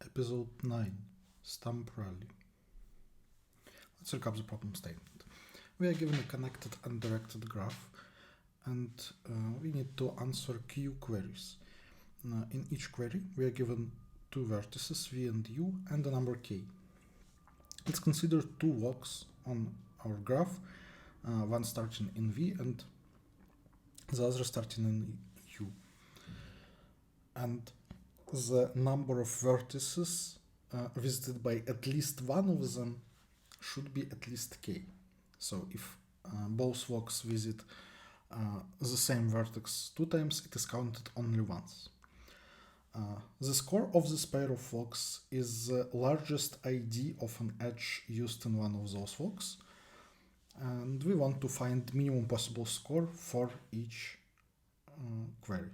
Episode 9, Stamp Rally. Let's recap the problem statement. We are given a connected and directed graph, and we need to answer Q queries. In each query, we are given two vertices, V and U, and a number K. Let's consider two walks on our graph, one starting in V and the other starting in U. And the number of vertices visited by at least one of them should be at least k. So if both walks visit the same vertex two times, it is counted only once. The score of this pair of walks is the largest ID of an edge used in one of those walks, and we want to find minimum possible score for each query.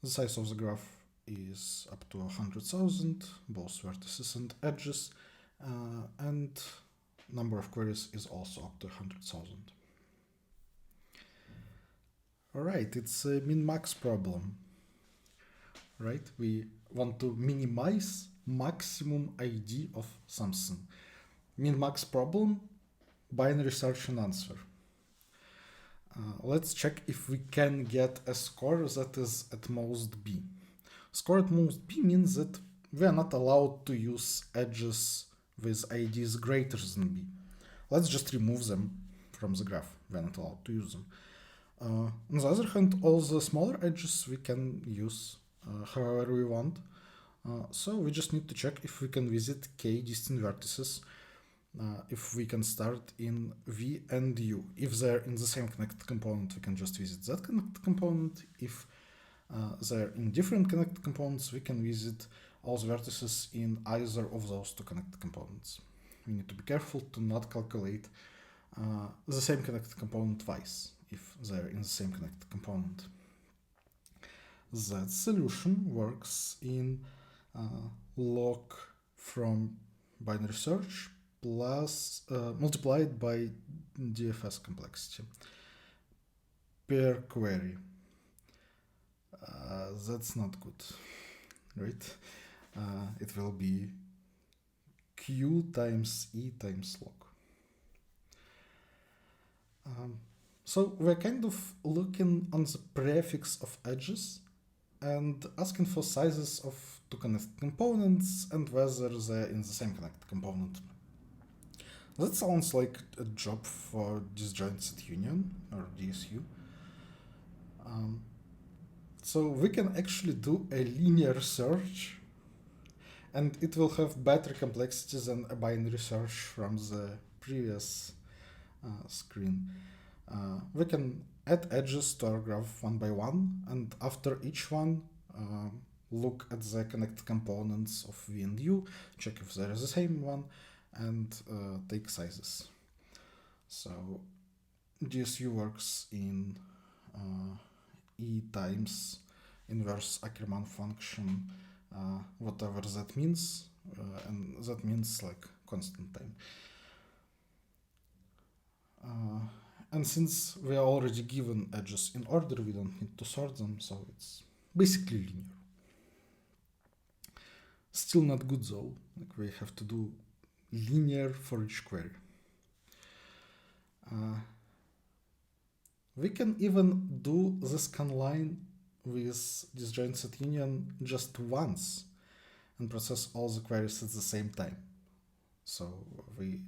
The size of the graph is up to 100,000, both vertices and edges, and number of queries is also up to 100,000. Alright, it's a min-max problem, right? We want to minimize maximum ID of something. Min-max problem, binary search and answer. Let's check if we can get a score that is at most b. Score at most b means that we are not allowed to use edges with IDs greater than b. Let's just remove them from the graph. We are not allowed to use them. On the other hand, all the smaller edges we can use however we want. So we just need to check if we can visit k distinct vertices. If we can start in V and U. If they're in the same connected component, we can just visit that connected component. If they're in different connected components, we can visit all the vertices in either of those two connected components. We need to be careful to not calculate the same connected component twice if they're in the same connected component. That solution works in log from binary search plus multiplied by DFS complexity per query. That's not good, right? It will be Q times E times log. So we're kind of looking on the prefix of edges and asking for sizes of two connected components and whether they're in the same connected component. That sounds like a job for disjoint union or DSU. So we can actually do a linear search, and it will have better complexity than a binary search from the previous screen. We can add edges to our graph one by one, and after each one, look at the connected components of V and U, check if they're the same one, and take sizes. So DSU works in E times inverse Ackermann function, whatever that means, and that means like constant time. And since we are already given edges in order, we don't need to sort them, so it's basically linear. Still not good though, like we have to do linear for each query. We can even do the scan line with disjoint set union just once and process all the queries at the same time. So we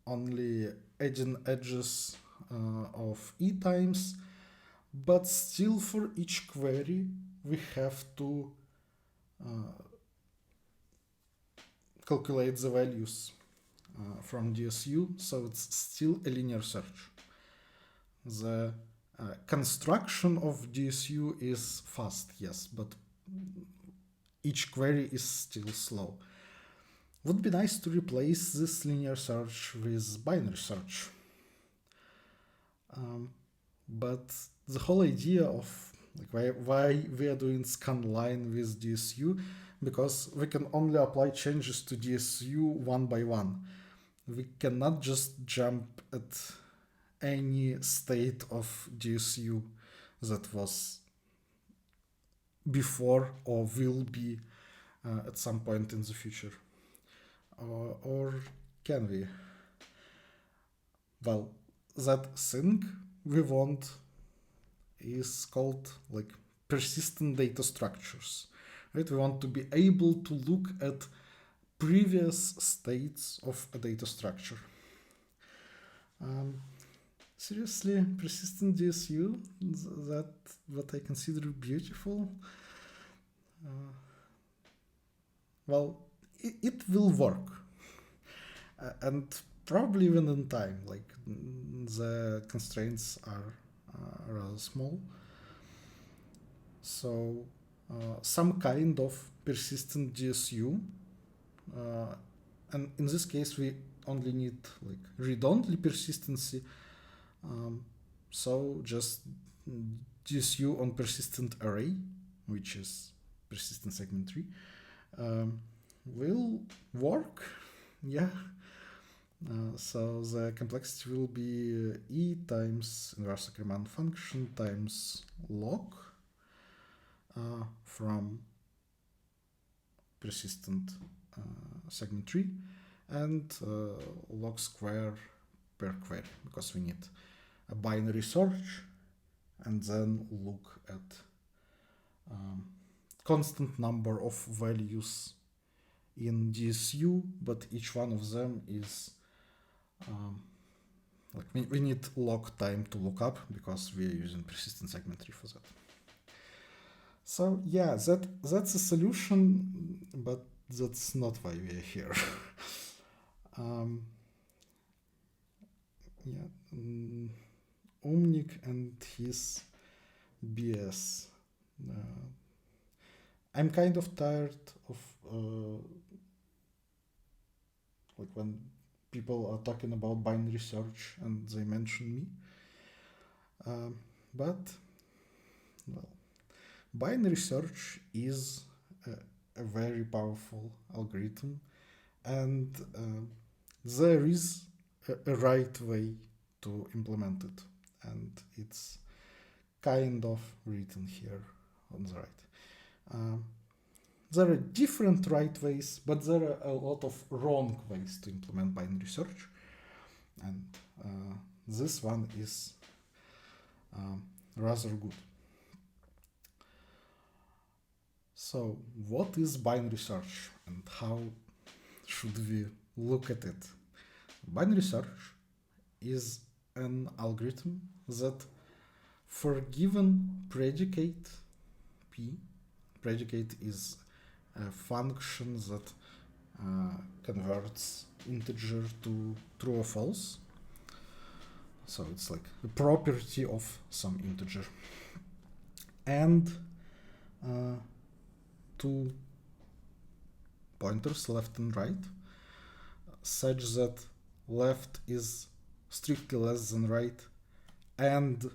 only adding edges of E times, but still for each query we have to calculate the values from DSU, so it's still a linear search. The construction of DSU is fast, yes, but each query is still slow. Would be nice to replace this linear search with binary search. But the whole idea of like why we are doing scan line with DSU, because we can only apply changes to DSU one by one. We cannot just jump at any state of DSU that was before or will be at some point in the future. Or can we? Well, that thing we want is called like persistent data structures, right? We want to be able to look at previous states of a data structure. Seriously, persistent DSU, that what I consider beautiful. Well, it will work, and probably even in time. Like the constraints are rather small, so some kind of persistent DSU, and in this case we only need like read-only persistency. So just DSU on persistent array, which is persistent segment tree, will work. Yeah. So the complexity will be E times inverse Ackermann function times log from persistent segment tree, and log square per query, because we need a binary search and then look at constant number of values in DSU, but each one of them is like we need log time to look up because we are using persistent segment tree for that. So yeah, that's a solution, but that's not why we are here. Omnic and his BS. I'm kind of tired of like when people are talking about binary search and they mention me. But well, binary search is a very powerful algorithm, and there is a right way to implement it, and it's kind of written here on the right. There are different right ways, but there are a lot of wrong ways to implement binary search, and this one is rather good. So what is binary search and how should we look at it? Binary search is an algorithm that for given predicate P, predicate is a function that converts integer to true or false. So it's like a property of some integer. And two pointers, left and right, such that left is strictly less than right, and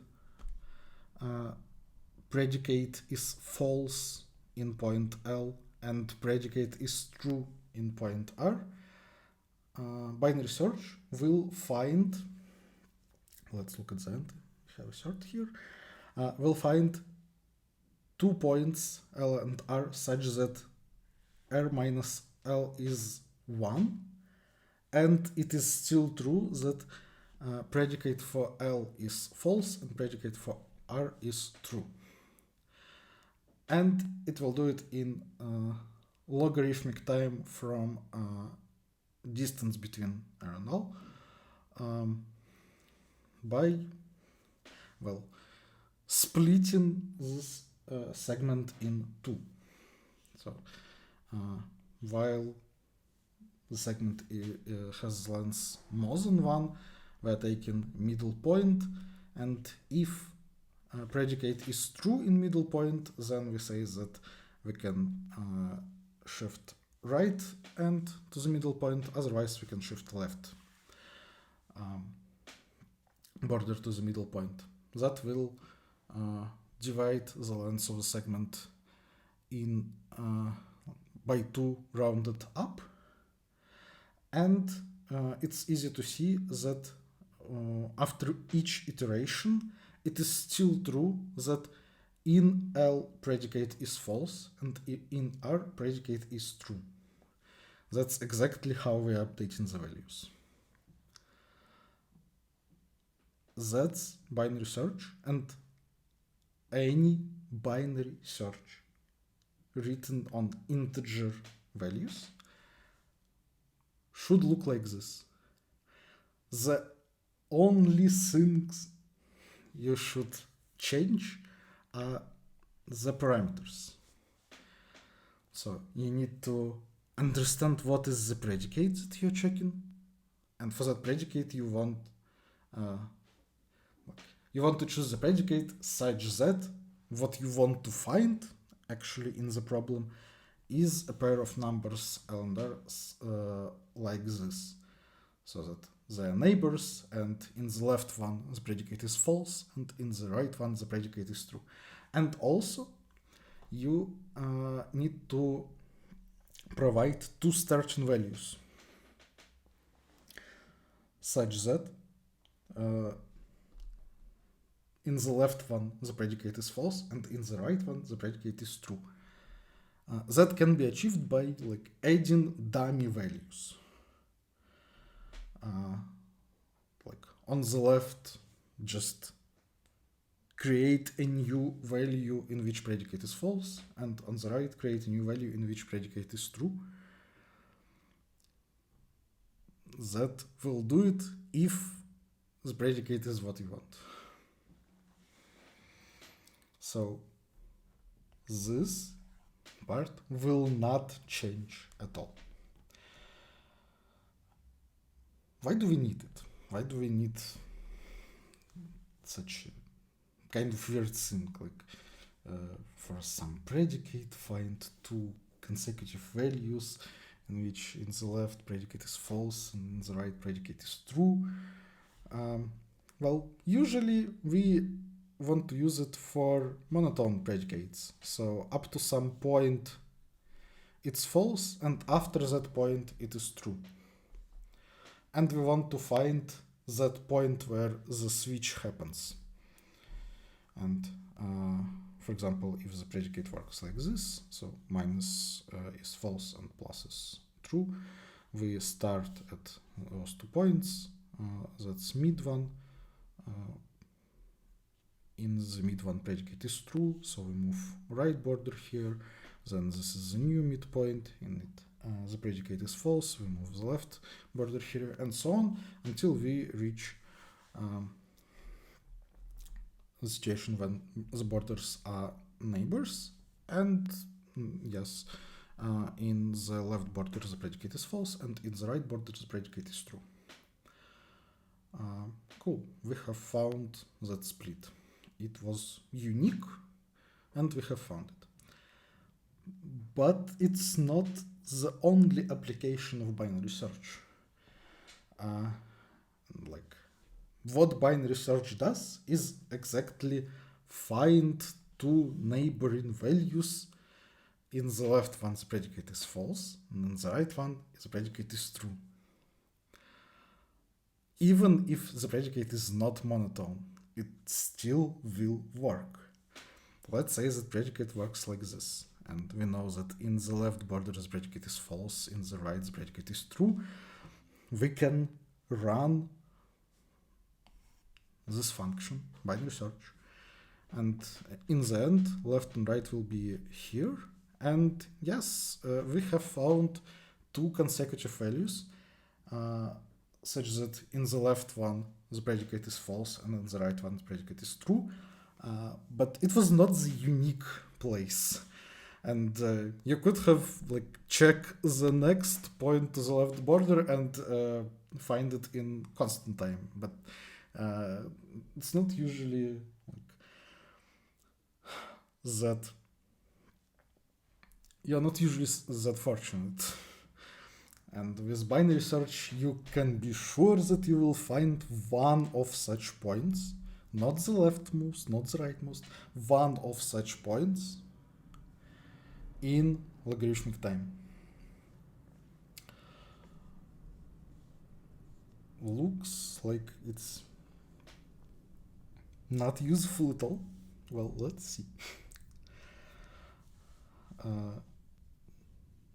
predicate is false in point L, and predicate is true in point R. Binary search will find, let's look at the end, we have a sort here, will find 2 points L and R such that R minus L is 1, and it is still true that predicate for L is false and predicate for R is true. And it will do it in logarithmic time from distance between R and L by, well, splitting this segment in two. So while the segment has length more than 1, we are taking middle point, and if predicate is true in middle point, then we say that we can shift right and to the middle point, otherwise we can shift left border to the middle point. That will divide the length of the segment in by 2 rounded up, and it's easy to see that after each iteration it is still true that in L predicate is false and in R predicate is true. That's exactly how we are updating the values. That's binary search, and any binary search written on integer values should look like this. The only things you should change are the parameters. So you need to understand what is the predicate that you're checking, and for that predicate you want to choose the predicate such that what you want to find actually in the problem is a pair of numbers L and R like this, so that they are neighbors, and in the left one the predicate is false and in the right one the predicate is true. And also you need to provide two starting values such that in the left one the predicate is false and in the right one the predicate is true. That can be achieved by adding dummy values. On the left, just create a new value in which predicate is false, and on the right, create a new value in which predicate is true. That will do it if the predicate is what you want. So this part will not change at all. Why do we need it? Why do we need such a kind of weird thing, for some predicate find two consecutive values in which in the left predicate is false and in the right predicate is true? Well, usually we want to use it for monotone predicates. So up to some point it's false, and after that point it is true. And we want to find that point where the switch happens. And for example, if the predicate works like this, so minus is false and plus is true, we start at those 2 points. That's mid one. In the mid one predicate is true, so we move right border here. Then this is the new midpoint. In it, the predicate is false. We move the left border here, and so on until we reach the situation when the borders are neighbors. And yes, in the left border the predicate is false, and in the right border the predicate is true. Cool. We have found that split. It was unique, and we have found it. But it's not the only application of binary search. What binary search does is exactly find two neighboring values. In the left one the predicate is false, and in the right one the predicate is true. Even if the predicate is not monotone, it still will work. Let's say that predicate works like this, and we know that in the left border the predicate is false, in the right the predicate is true. We can run this function, binary search, and in the end left and right will be here, and yes, we have found two consecutive values such that in the left one the predicate is false and in the right one the predicate is true, but it was not the unique place. And you could have check the next point to the left border and find it in constant time, but it's not usually that. You're not usually that fortunate. And with binary search, you can be sure that you will find one of such points, not the leftmost, not the rightmost, one of such points in logarithmic time. Looks like it's not useful at all, Well, let's see.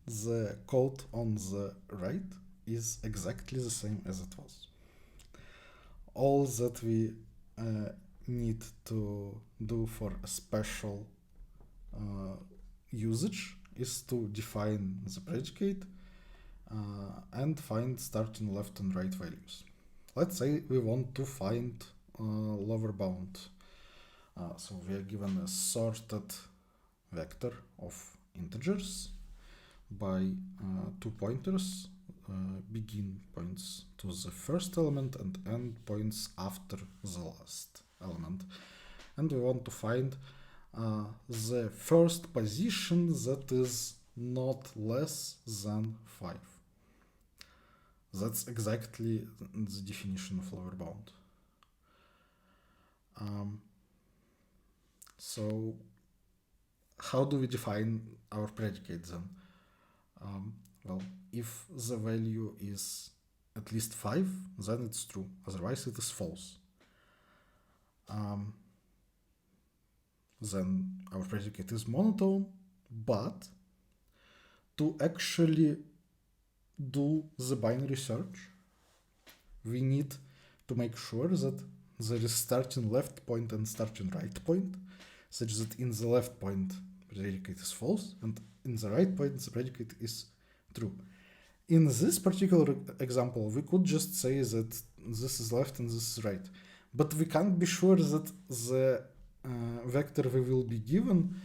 The code on the right is exactly the same as it was. All that we need to do for a special usage is to define the predicate and find starting left and right values. Let's say we want to find lower bound. So we are given a sorted vector of integers by 2 pointers. Begin points to the first element and end points after the last element. And we want to find the first position that is not less than 5. That's exactly the definition of lower bound. So how do we define our predicate then? Well, if the value is at least 5, then it's true, otherwise it is false. Then our predicate is monotone, but to actually do the binary search, we need to make sure that there is starting left point and starting right point, such that in the left point predicate is false and in the right point the predicate is true. In this particular example, we could just say that this is left and this is right, but we can't be sure that the vector we will be given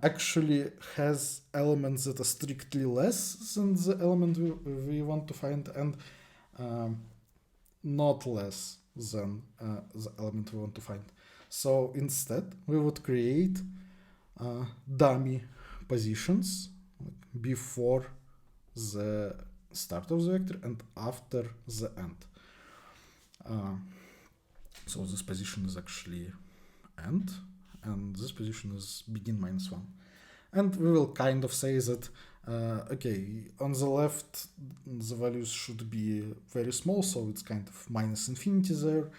actually has elements that are strictly less than the element we want to find and not less than the element we want to find. So instead, we would create dummy positions before the start of the vector and after the end. So this position is actually end, and this position is begin -1. And we will kind of say that, okay, on the left, the values should be very small, so it's kind of -infinity there.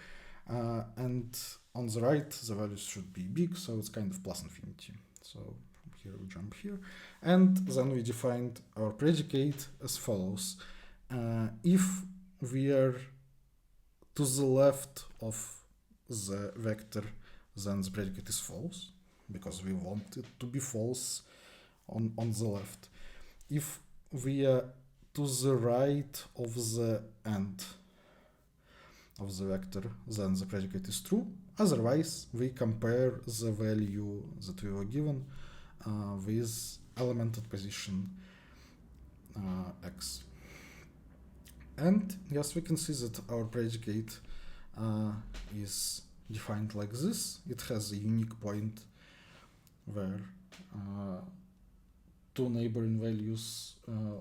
And on the right, the values should be big, so it's kind of +infinity. So here we jump here. And then we defined our predicate as follows. If we are to the left of the vector, then the predicate is false, because we want it to be false on the left. If we are to the right of the end of the vector, then the predicate is true. Otherwise, we compare the value that we were given with element at position x. And yes, we can see that our predicate is defined like this. It has a unique point where two neighboring values,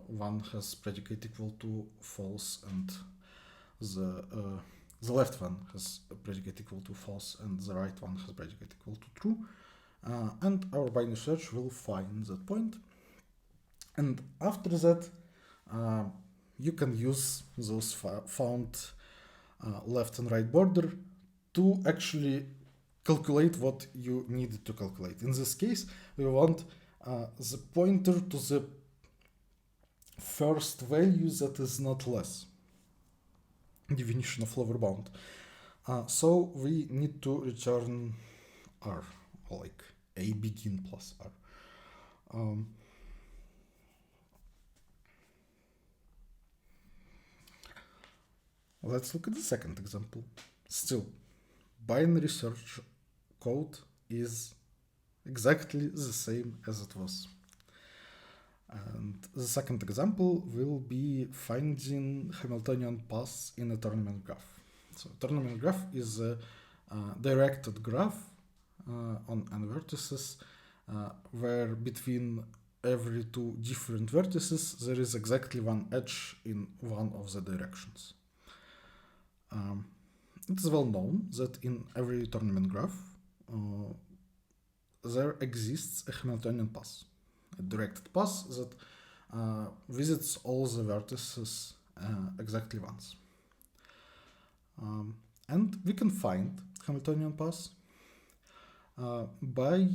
one has predicate equal to false and the left one has a predicate equal to false and the right one has predicate equal to true. And our binary search will find that point. And after that, you can use those found left and right border to actually calculate what you need to calculate. In this case, we want the pointer to the first value that is not less. Definition of lower bound. So we need to return R, or like A begin plus R. Let's look at the second example. Still, binary search code is exactly the same as it was. And the second example will be finding Hamiltonian paths in a tournament graph. So tournament graph is a directed graph on n vertices where between every two different vertices there is exactly one edge in one of the directions. It is well known that in every tournament graph there exists a Hamiltonian path, a directed path that visits all the vertices exactly once. And we can find Hamiltonian path by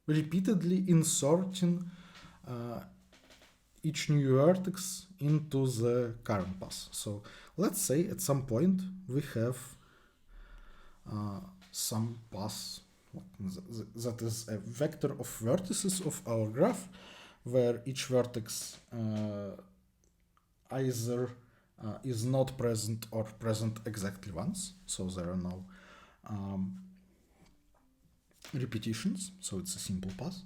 repeatedly inserting each new vertex into the current path. So let's say at some point we have some path that is a vector of vertices of our graph, where each vertex either is not present or present exactly once. So there are no repetitions, so it's a simple path.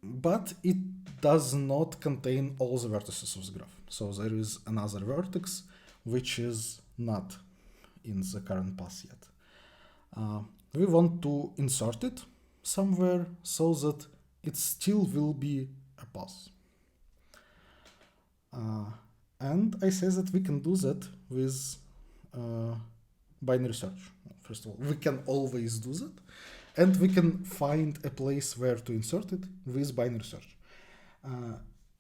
But it does not contain all the vertices of the graph. So there is another vertex which is not in the current path yet. We want to insert it somewhere so that it still will be a path. And I say that we can do that with binary search. First of all, we can always do that. And we can find a place where to insert it with binary search.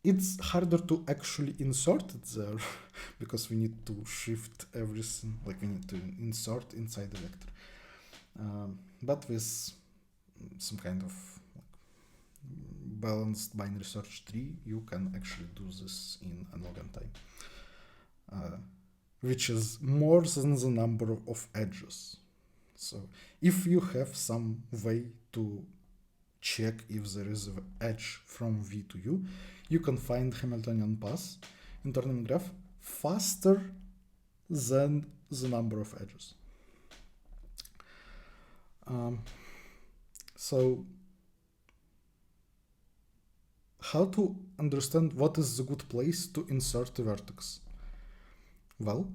It's harder to actually insert it there because we need to shift everything, like we need to insert inside the vector. But with some kind of balanced binary search tree, you can actually do this in an log time, which is more than the number of edges. So if you have some way to check if there is an edge from V to U, you can find Hamiltonian path in tournament graph faster than the number of edges. So how to understand what is the good place to insert a vertex? Well,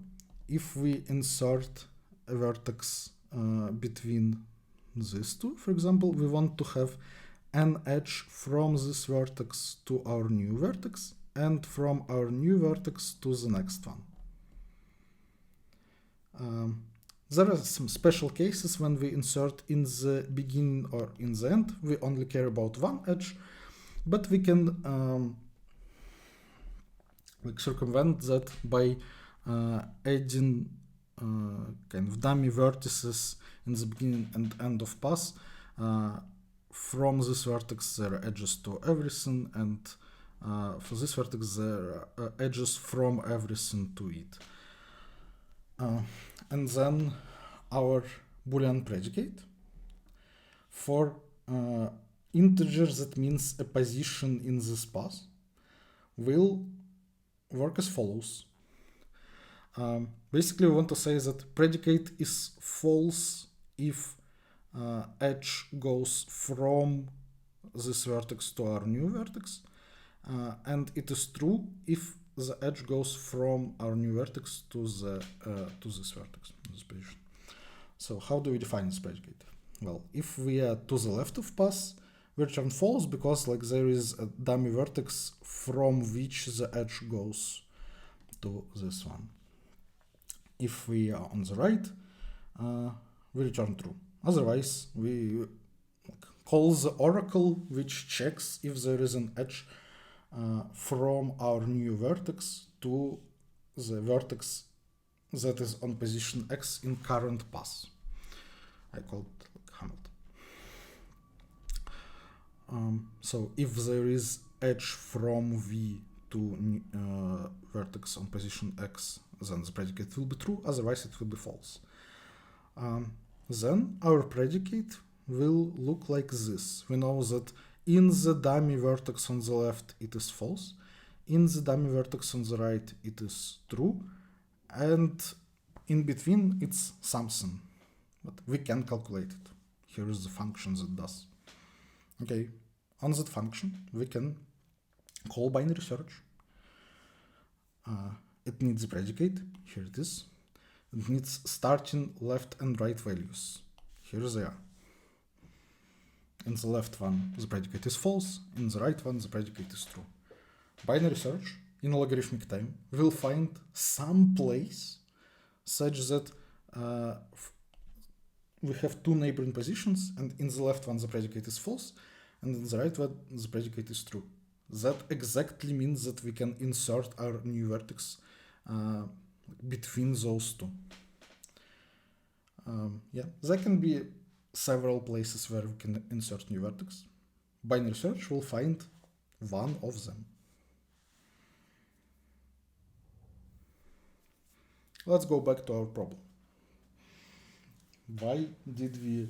if we insert a vertex between these two, for example, we want to have an edge from this vertex to our new vertex and from our new vertex to the next one. There are some special cases when we insert in the beginning or in the end. We only care about one edge, but we can circumvent that by adding kind of dummy vertices in the beginning and end of path. From this vertex there are edges to everything, and for this vertex there are edges from everything to it. And then our Boolean predicate for integers, that means a position in this path, will work as follows. Basically, we want to say that predicate is false if edge goes from this vertex to our new vertex, and it is true if the edge goes from our new vertex to this vertex, this position. So how do we define this predicate? Well, if we are to the left of path, we return false because like there is a dummy vertex from which the edge goes to this one. If we are on the right, we return true. Otherwise, we call the oracle which checks if there is an edge from our new vertex to the vertex that is on position X in current path. I call it Hamilton. So if there is edge from V to vertex on position X, then the predicate will be true, otherwise it will be false. Then our predicate will look like this. We know that in the dummy vertex on the left it is false, in the dummy vertex on the right it is true, and in between it's something, but we can calculate it. Here is the function that does. Okay, on that function we can call binary search. It needs a predicate, here it is. It needs starting left and right values, here they are. In the left one the predicate is false, in the right one the predicate is true. Binary search in logarithmic time will find some place such that we have two neighboring positions, and in the left one the predicate is false, and in the right one the predicate is true. That exactly means that we can insert our new vertex between those two. Yeah, there can be several places where we can insert new vertex. Binary search will find one of them. Let's go back to our problem. Why did we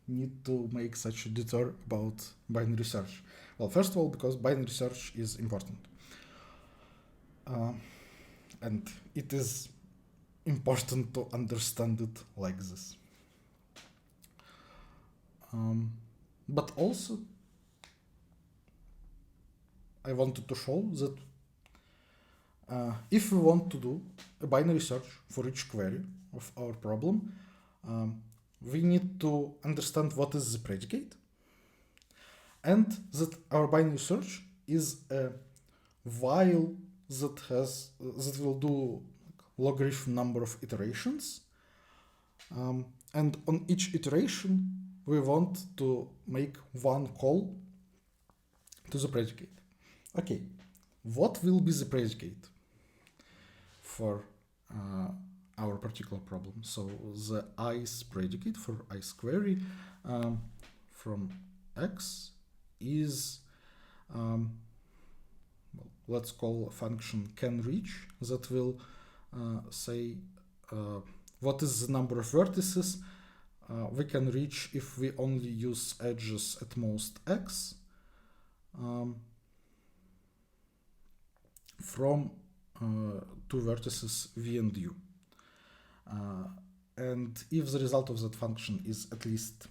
need to make such a detour about binary search? Well, first of all, because binary search is important. And it is important to understand it like this. But also, I wanted to show that if we want to do a binary search for each query of our problem, we need to understand what is the predicate, and that our binary search is a while that will do logarithm number of iterations, and on each iteration we want to make one call to the predicate. Okay, what will be the predicate for our particular problem? So the i's predicate for i's query from x is let's call a function can reach that will say what is the number of vertices we can reach if we only use edges at most x from two vertices v and u. And if the result of that function is at least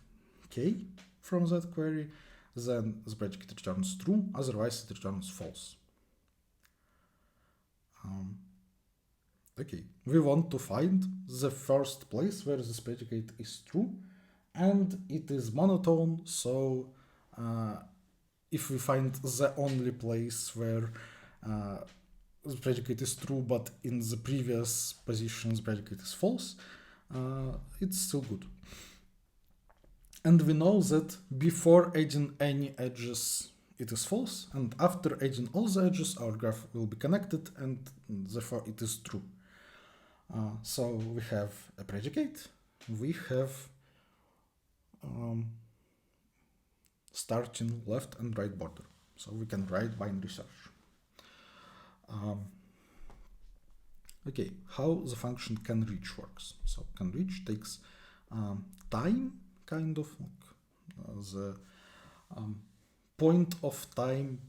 k from that query, then the predicate returns true, otherwise it returns false. Okay, we want to find the first place where this predicate is true, and it is monotone, so if we find the only place where the predicate is true, but in the previous position the predicate is false, it's still good. And we know that before adding any edges it is false, and after adding all the edges our graph will be connected, and therefore it is true. So we have a predicate, we have starting left and right border, so we can write binary search. Okay, how the function can reach works. So can reach takes time, kind of like the point of time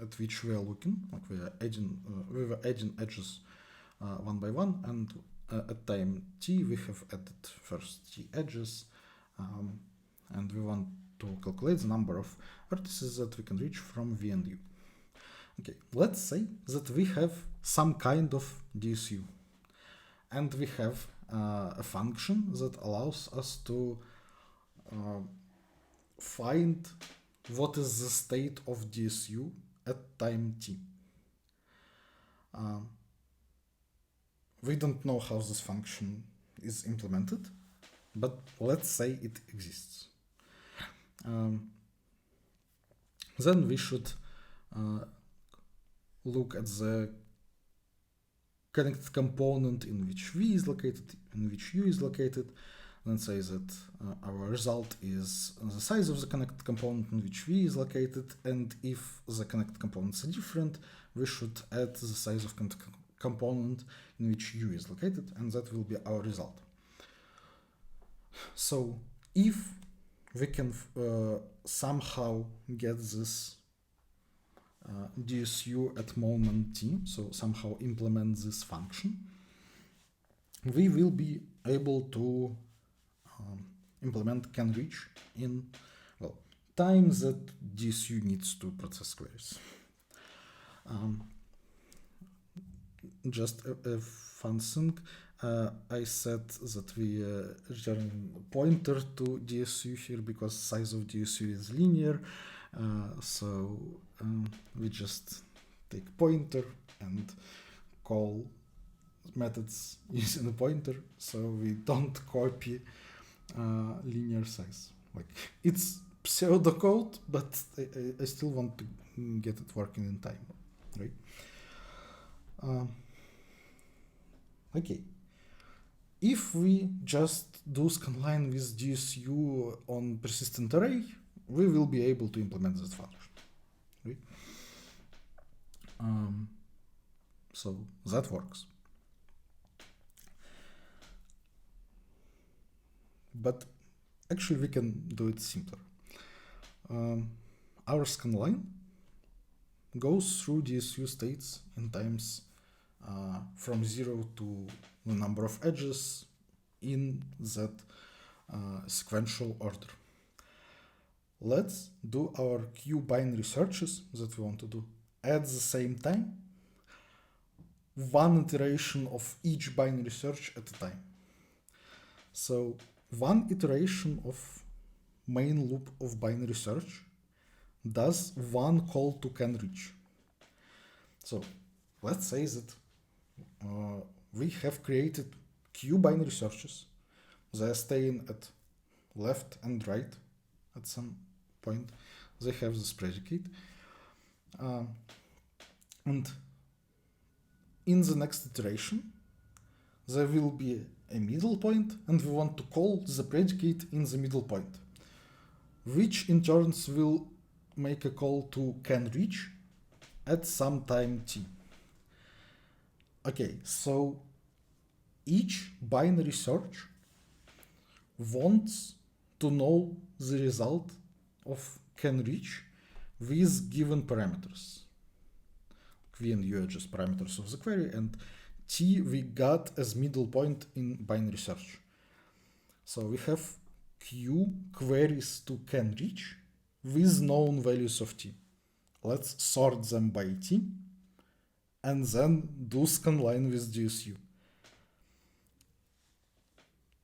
at which we are looking, like we were adding edges one by one, and at time t we have added first t edges, and we want to calculate the number of vertices that we can reach from v and u. Okay, let's say that we have some kind of DSU, and we have a function that allows us to find what is the state of DSU at time t. We don't know how this function is implemented, but let's say it exists. Then we should look at the connected component in which v is located, in which u is located, and say that our result is the size of the connected component in which v is located, and if the connected components are different, we should add the size of connected component in which u is located, and that will be our result. So if we can somehow get this DSU at moment t, so somehow implement this function, we will be able to implement can reach in, well, time that DSU needs to process queries. Just a fun thing, I said that we return pointer to DSU here because size of DSU is linear, so we just take pointer and call methods using a pointer, so we don't copy linear size. Like, it's pseudocode, but I still want to get it working in time, right? Okay. if we just do scanline with DSU on persistent array, we will be able to implement that function. Right? So that works. But actually we can do it simpler. Our scanline goes through DSU states in times from 0 to the number of edges in that sequential order. Let's do our Q binary searches that we want to do at the same time, one iteration of each binary search at a time. So one iteration of main loop of binary search does one call to canReach. So let's say that we have created Q binary searches. They are staying at left and right at some point. They have this predicate. And in the next iteration, there will be a middle point, and we want to call the predicate in the middle point, which in turn will make a call to canReach at some time t. Okay, so each binary search wants to know the result of canReach with given parameters. V and U are just parameters of the query, and t we got as middle point in binary search. So we have Q queries to canReach with known values of t. Let's sort them by t and then do scanline with DSU.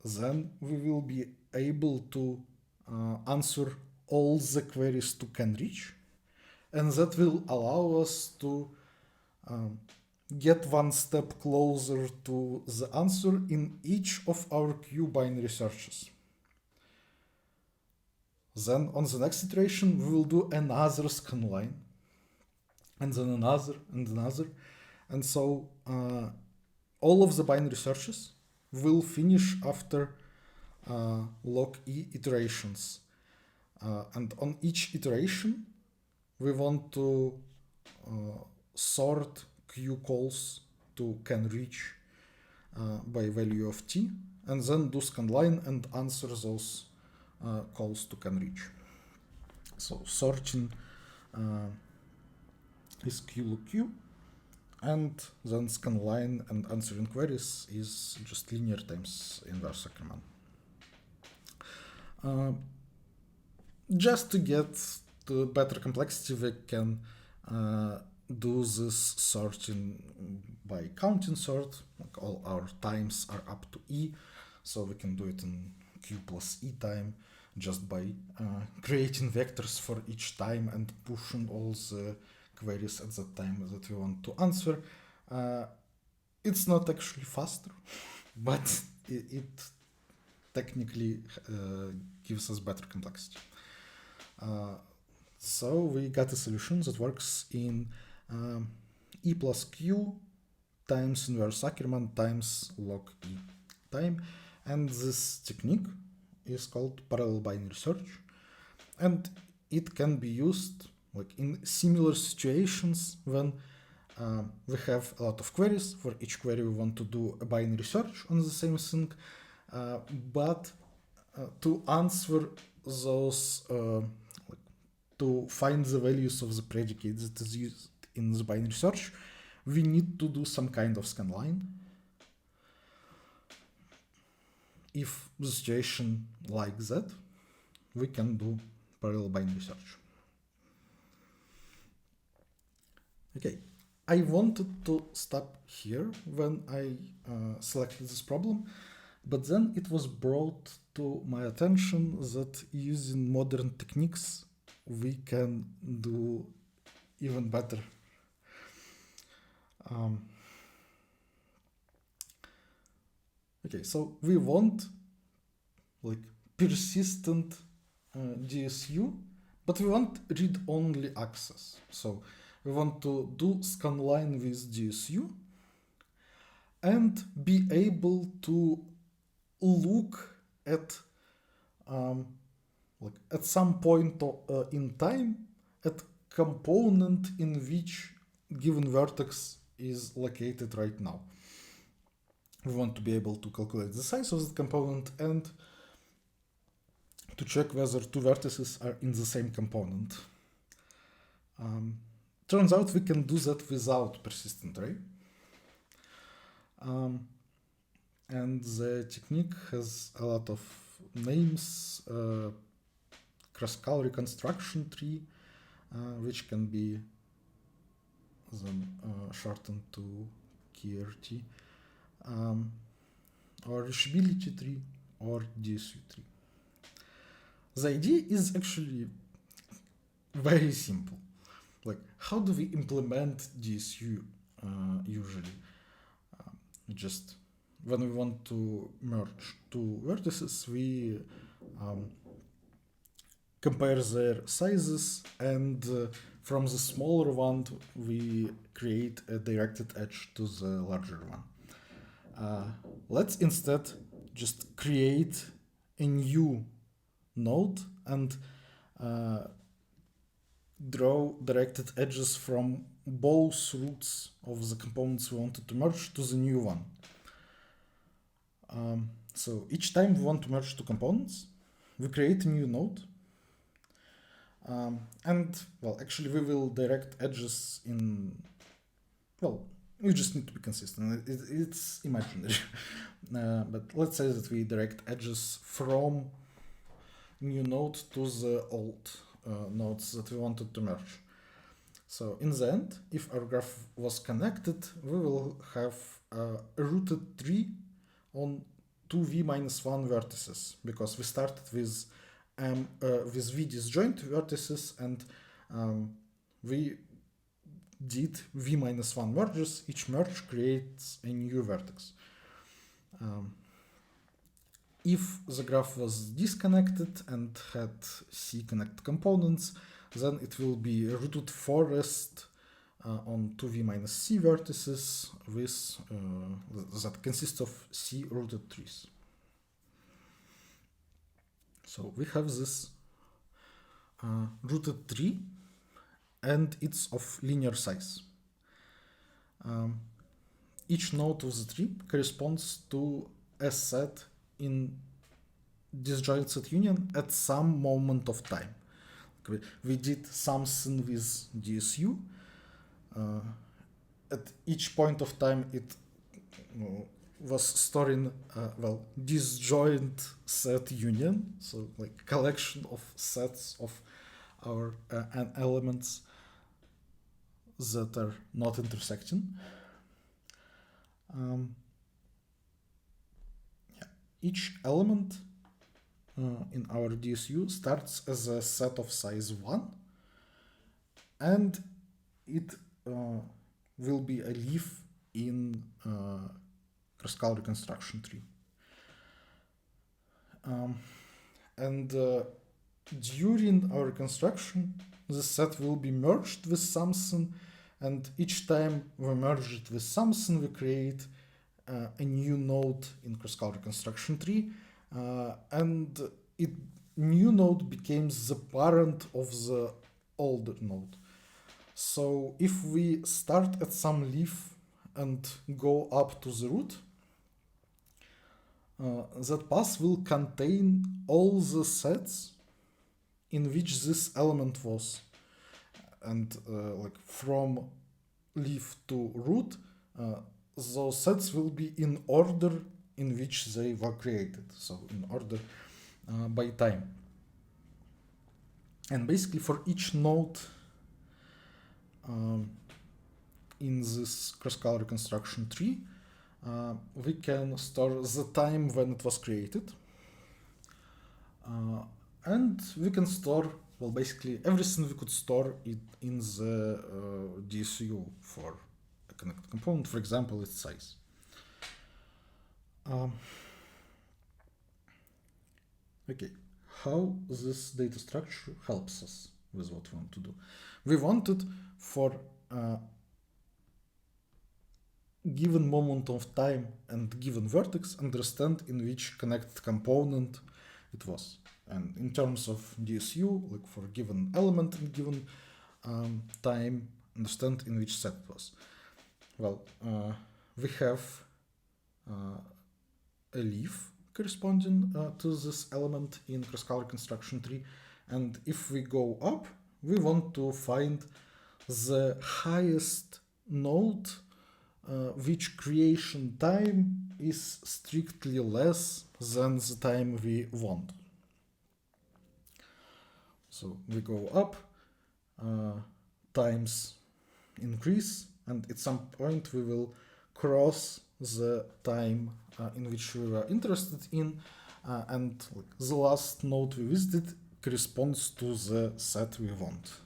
Then we will be able to answer all the queries to canReach, and that will allow us to get one step closer to the answer in each of our Q binary searches. Then on the next iteration, we will do another scanline, and then another and another. And so all of the binary searches will finish after log E iterations. And on each iteration, we want to sort Q calls to canReach by value of t, and then do scanline and answer those calls to canReach. So sorting is Q log Q, and then scanline and answering queries is just linear times inverse Ackermann. Just to get to better complexity, we can do this sorting by counting sort. Like all our times are up to e, so we can do it in Q plus e time just by creating vectors for each time and pushing all the queries at that time that we want to answer. It's not actually faster, but it technically gives us better complexity. So we got a solution that works in e plus q times inverse Ackermann times log e time, and this technique is called parallel binary search, and it can be used like in similar situations when we have a lot of queries. For each query we want to do a binary search on the same thing, but to answer those to find the values of the predicate that is used in the binary search, we need to do some kind of scanline. If the situation like that, we can do parallel binary search. Okay, I wanted to stop here when I selected this problem, but then it was brought to my attention that using modern techniques we can do even better. Okay, so we want like persistent DSU, but we want read-only access. So we want to do scanline with DSU and be able to look at like at some point in time at component in which given vertex is located right now. We want to be able to calculate the size of the component and to check whether two vertices are in the same component. Turns out we can do that without persistent array. And the technique has a lot of names. Kruskal reconstruction tree, which can be then shortened to KRT, or reachability tree, or DSU tree. The idea is actually very simple. Like, how do we implement DSU usually? Just when we want to merge two vertices, we compare their sizes, and from the smaller one, we create a directed edge to the larger one. Let's instead just create a new node and draw directed edges from both roots of the components we wanted to merge to the new one. So each time we want to merge two components, we create a new node. And, well, actually we will direct edges in, well, we just need to be consistent. It's imaginary. But let's say that we direct edges from new node to the old nodes that we wanted to merge. So in the end, if our graph was connected, we will have a rooted tree on 2v-1 vertices, because we started with v disjoint vertices, and we did v-1 merges. Each merge creates a new vertex. If the graph was disconnected and had C-connected components, then it will be a rooted forest on 2v-C vertices with that consists of C rooted trees. So we have this rooted tree, and it's of linear size. Each node of the tree corresponds to a set in disjoint set union at some moment of time. We did something with DSU. At each point of time, it was storing disjoint set union, so like collection of sets of our elements that are not intersecting. Each element in our DSU starts as a set of size 1, and it will be a leaf in Kruskal reconstruction tree. And during our reconstruction, the set will be merged with something, and each time we merge it with something, we create a new node in Kruskal reconstruction tree, and new node becomes the parent of the older node. So if we start at some leaf and go up to the root, that path will contain all the sets in which this element was, and like from leaf to root, those sets will be in order in which they were created, so in order by time. And basically for each node in this Kruskal reconstruction tree, we can store the time when it was created, and we can store, well, basically everything we could store it in the DSU for a connected component, for example, its size. Okay, how this data structure helps us with what we want to do. We wanted for given moment of time and given vertex, understand in which connected component it was. And in terms of DSU, like for given element and given time, understand in which set it was. Well, we have a leaf corresponding to this element in Kruskal reconstruction tree, and if we go up, we want to find the highest node which creation time is strictly less than the time we want. So we go up, times increase, and at some point we will cross the time in which we were interested in, and the last node we visited corresponds to the set we want.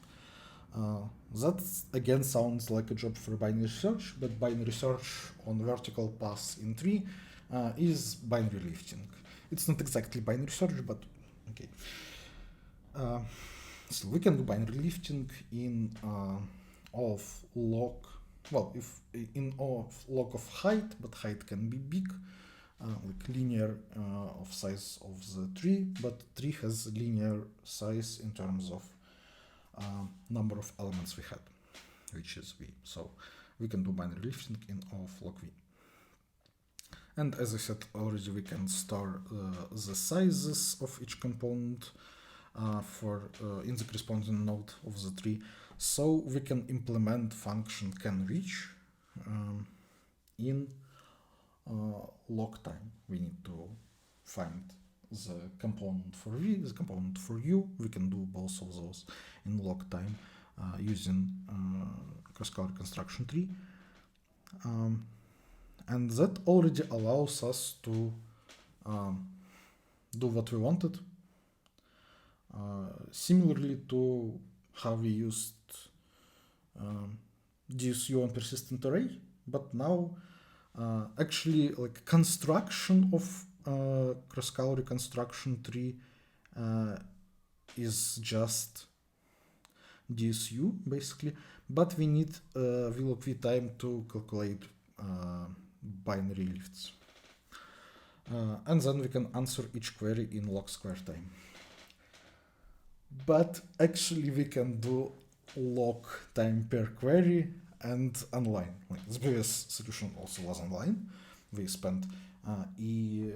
That again sounds like a job for binary search, but binary search on vertical paths in tree is binary lifting. It's not exactly binary search, but okay. So we can do binary lifting in of log, well, if in of log of height, but height can be big, like linear of size of the tree, but tree has linear size in terms of number of elements we had, which is v. So we can do binary lifting in of log v. And as I said already, we can store the sizes of each component for in the corresponding node of the tree. So we can implement function canReach in log time. We need to find the component for v, the component for u. We can do both of those in log time using Kruskal reconstruction tree. And that already allows us to do what we wanted. Similarly to how we used DSU on persistent array, but now actually like construction of Kruskal reconstruction tree is just DSU basically, but we need vlog time to calculate binary lifts. And then we can answer each query in log square time. But actually we can do log time per query and online. Like the previous solution also was online. We spent E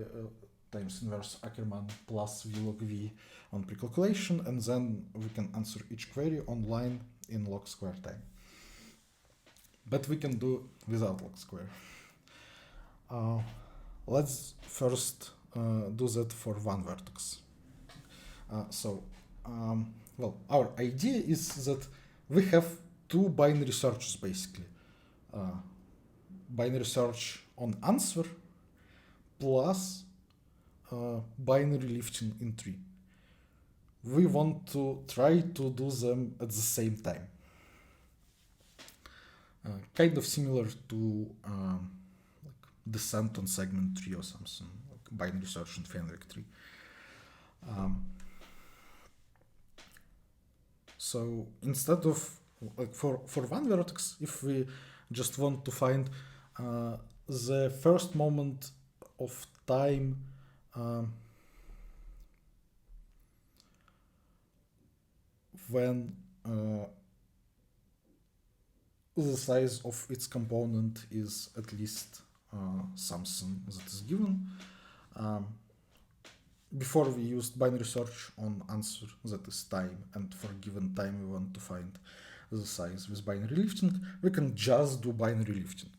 times inverse Ackermann plus vlog v on pre-calculation, and then we can answer each query online in log square time. But we can do without log square. Let's first do that for one vertex. Well, our idea is that we have two binary searches basically. Binary search on answer plus binary lifting in tree. We want to try to do them at the same time. Kind of similar to like descent on segment tree or something, like binary search and Fenwick tree. So instead of like for one vertex, if we just want to find the first moment of time when the size of its component is at least something that is given. Before we used binary search on answer, that is time, and for given time we want to find the size with binary lifting, we can just do binary lifting.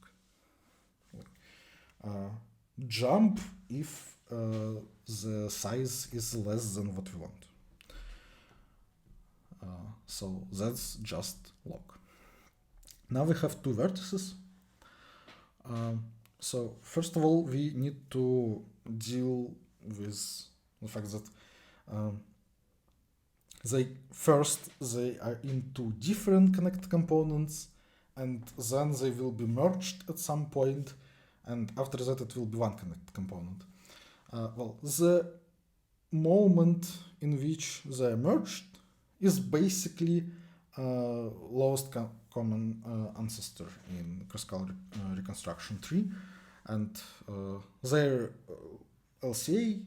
Jump if the size is less than what we want. So that's just log. Now we have two vertices. So first of all, we need to deal with the fact that they are in two different connected components, and then they will be merged at some point, and after that it will be one connected component. Well, the moment in which they are merged is basically lowest common ancestor in Kruskal reconstruction tree, and their LCA,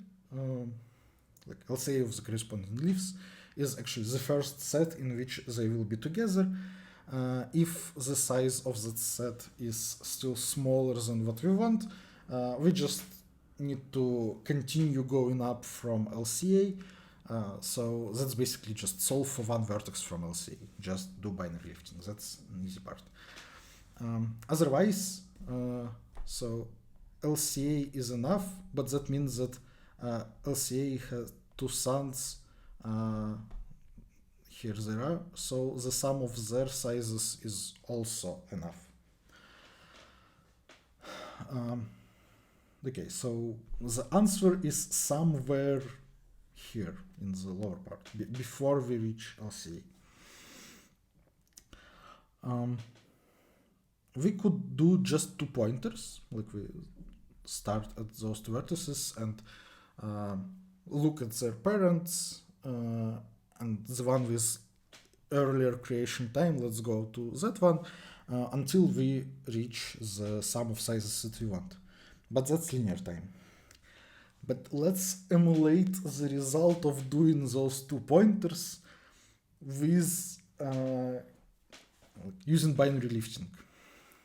like LCA of the corresponding leaves, is actually the first set in which they will be together. If the size of that set is still smaller than what we want, we just need to continue going up from LCA. So that's basically just solve for one vertex from LCA. Just do binary lifting. That's an easy part. Otherwise, so LCA is enough, but that means that LCA has two sons. Here there are, so the sum of their sizes is also enough. Okay, so the answer is somewhere here in the lower part, before we reach LCA. We could do just 2 pointers, like we start at those 2 vertices and look at their parents, and the one with earlier creation time, let's go to that one, until we reach the sum of sizes that we want. But that's linear time. But let's emulate the result of doing those 2 pointers with using binary lifting.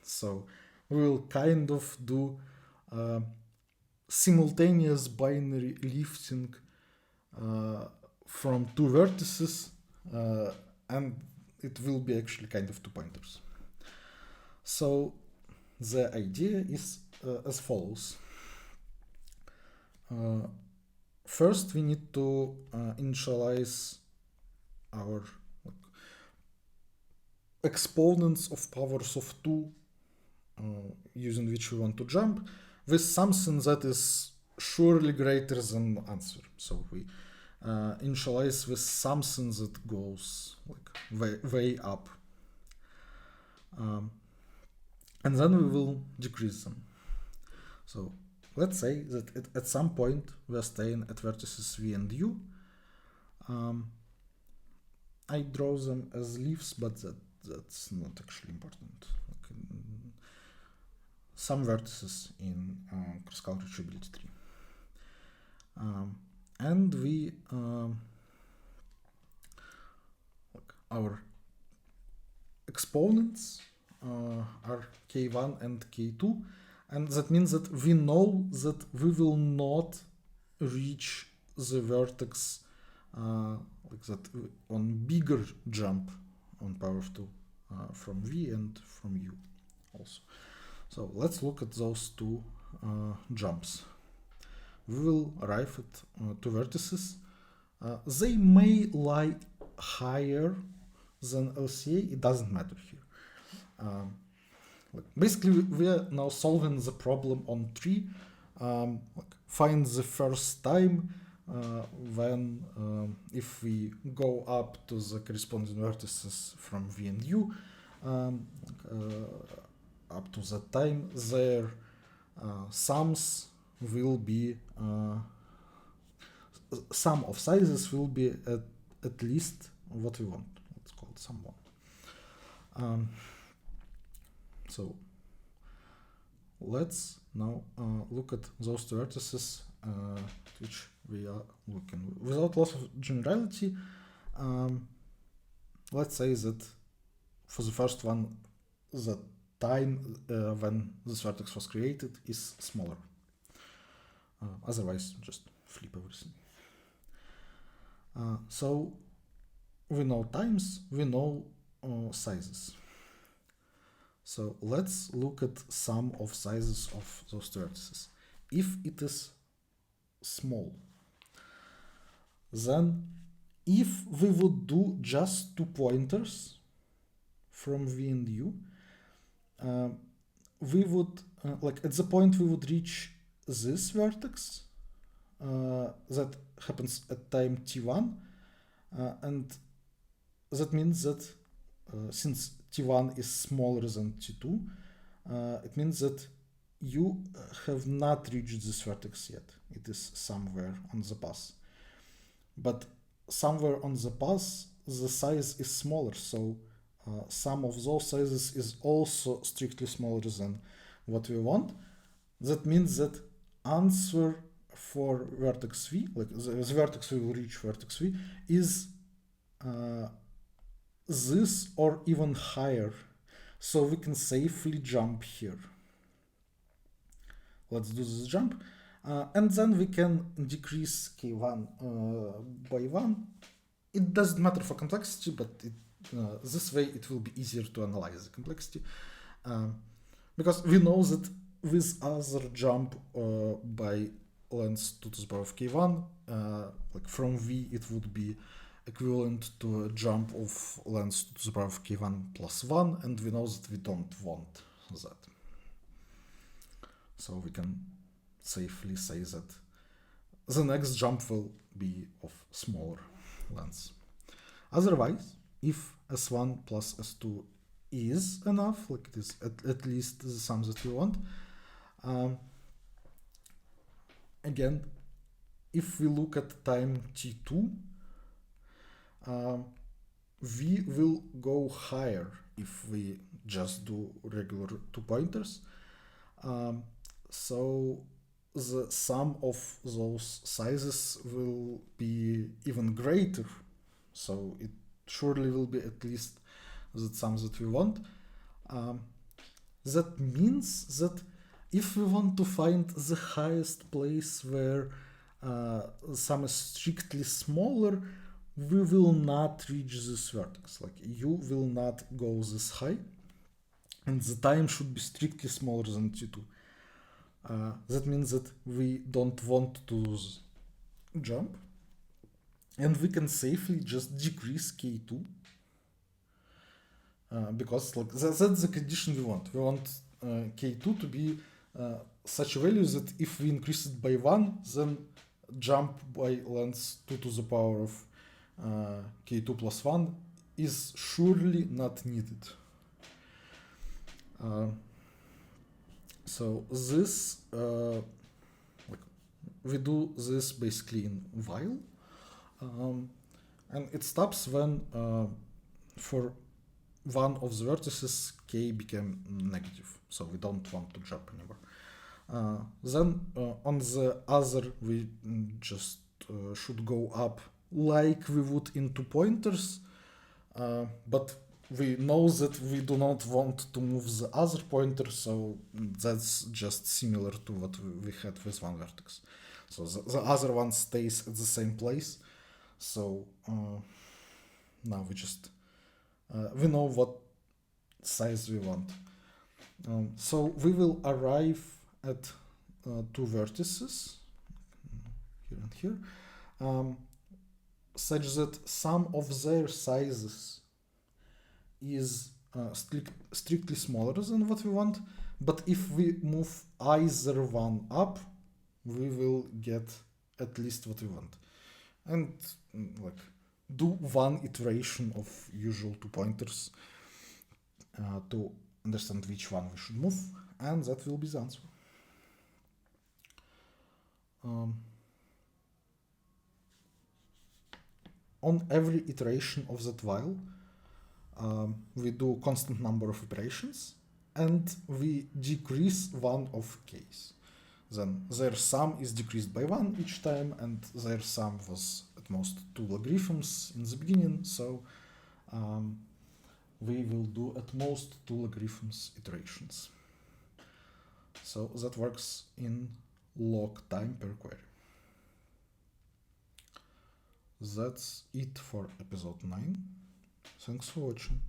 So we will kind of do simultaneous binary lifting from 2 vertices, and it will be actually kind of 2 pointers. So the idea is as follows. First, we need to initialize our exponents of powers of 2 using which we want to jump with something that is surely greater than answer. So we initialize with something that goes like way up, and then we will decrease them. So let's say that at some point we are staying at vertices v and u. I draw them as leaves, but that's not actually important. Like some vertices in Kruskal retrievability tree. And we our exponents are k1 and k2, and that means that we know that we will not reach the vertex like that on bigger jump on power of 2 from v and from u also. So let's look at those 2 jumps. We will arrive at 2 vertices. They may lie higher than LCA, it doesn't matter here. Basically, we are now solving the problem on tree. Find the first time when if we go up to the corresponding vertices from v and u, up to that time, their sums will be sum of sizes will be at least what we want. Let's call it sum 1. So let's now look at those 2 vertices which we are looking without loss of generality. Let's say that for the first one, the time when this vertex was created is smaller. Otherwise, just flip everything. So we know times, we know sizes. So let's look at sum of sizes of those 2 vertices. If it is small, then if we would do just 2 pointers from v and u, we would like at the point we would reach this vertex that happens at time t1, and that means that since t1 is smaller than t2, it means that you have not reached this vertex yet. It is somewhere on the path. But somewhere on the path, the size is smaller, so sum of those sizes is also strictly smaller than what we want, that means that answer for vertex v, like the vertex we will reach vertex v, is this or even higher. So we can safely jump here. Let's do this jump. And then we can decrease k1 by 1. It doesn't matter for complexity, but this way it will be easier to analyze the complexity. Because we know that with other jump by length 2 to the power of k1, like from v, it would be equivalent to a jump of length 2 to the power of k1 plus 1, and we know that we don't want that. So we can safely say that the next jump will be of smaller length. Otherwise, if s1 plus s2 is enough, like it is at least the sum that we want, again, if we look at time t2, we will go higher if we just do regular 2 pointers. So the sum of those sizes will be even greater. So it surely will be at least the sum that we want. That means that if we want to find the highest place where sum is strictly smaller, we will not reach this vertex. Like u will not go this high, and the time should be strictly smaller than t2. That means that we don't want to lose jump, and we can safely just decrease k2, because like that's the condition we want. We want k2 to be such a value that if we increase it by 1, then jump by length 2 to the power of k2 plus 1 is surely not needed. So this, like we do this basically in while, and it stops when for one of the vertices k became negative, so we don't want to jump anymore. Then on the other we just should go up like we would in 2 pointers, but we know that we do not want to move the other pointer, so that's just similar to what we had with one vertex. So the other one stays at the same place. So now we just we know what size we want. So we will arrive at 2 vertices here and here, such that sum of their sizes is strictly smaller than what we want, but if we move either one up, we will get at least what we want. And like do one iteration of usual 2 pointers to understand which one we should move, and that will be the answer. On every iteration of that while, we do constant number of iterations, and we decrease one of k's. Then their sum is decreased by 1 each time, and their sum was at most 2 logarithms in the beginning, so we will do at most 2 logarithms iterations. So that works in log time per query. That's it for episode 9. Thanks for watching.